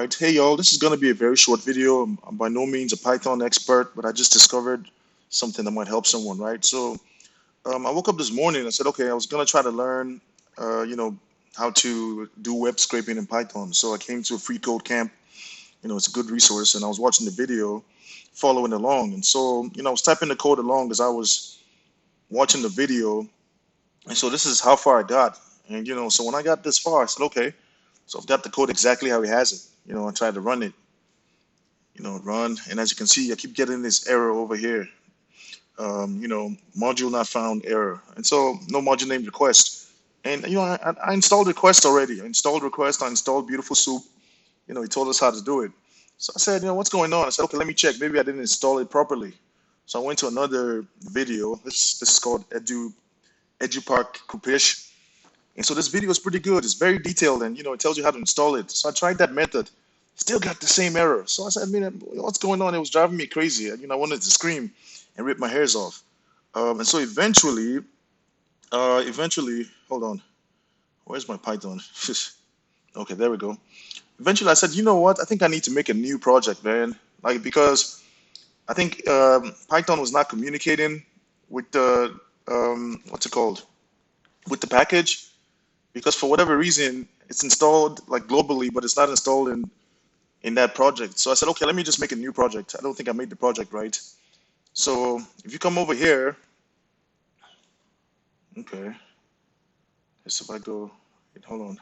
right, hey y'all, this is going to be a very short video. I'm by no means a Python expert, but I just discovered something that might help someone, right? So I woke up this morning and I said, okay, I was going to try to learn, how to do web scraping in Python. So I came to a free code camp. It's a good resource, and I was watching the video, following along. And so, I was typing the code along as I was watching the video. And so this is how far I got. And, so when I got this far, I said, okay, so I've got the code exactly how he has it. I tried to run it, run. And as you can see, I keep getting this error over here. Module not found error. And so no module name request. And, I installed request already. I installed request. I installed Beautiful Soup. He told us how to do it. So I said, what's going on? I said, okay, let me check. Maybe I didn't install it properly. So I went to another video. This is called EduPark Kupish. And so this video is pretty good. It's very detailed, and it tells you how to install it. So I tried that method. Still got the same error. So I said, what's going on? It was driving me crazy. I wanted to scream and rip my hairs off. And so eventually, hold on. Where's my Python? Okay, there we go. Eventually, I said, you know what? I think I need to make a new project, man. Because I think Python was not communicating with the what's it called? With the package, because for whatever reason it's installed globally, but it's not installed in that project. So I said, okay, let me just make a new project. I don't think I made the project right. So if you come over here, okay, let's see if I go, hold on.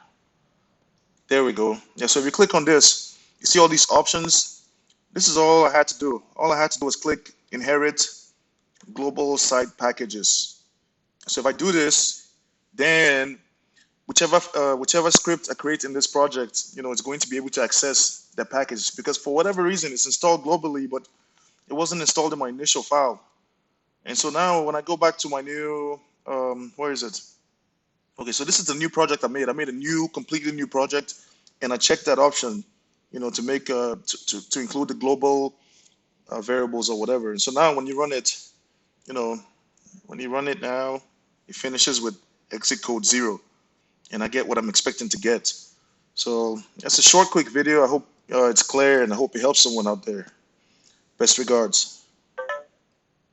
There we go. Yeah, so if you click on this, you see all these options. This is all I had to do. All I had to do was click inherit global site packages. So if I do this, then whichever script I create in this project, it's going to be able to access the package, because for whatever reason it's installed globally, but it wasn't installed in my initial file. And so now when I go back to my new, where is it? Okay, so this is the new project I made. I made a completely new project, and I checked that option, to make to include the global variables or whatever. And so now when you run it, now, it finishes with exit code 0, and I get what I'm expecting to get. So that's a short, quick video. I hope it's clear, and I hope it helps someone out there. Best regards.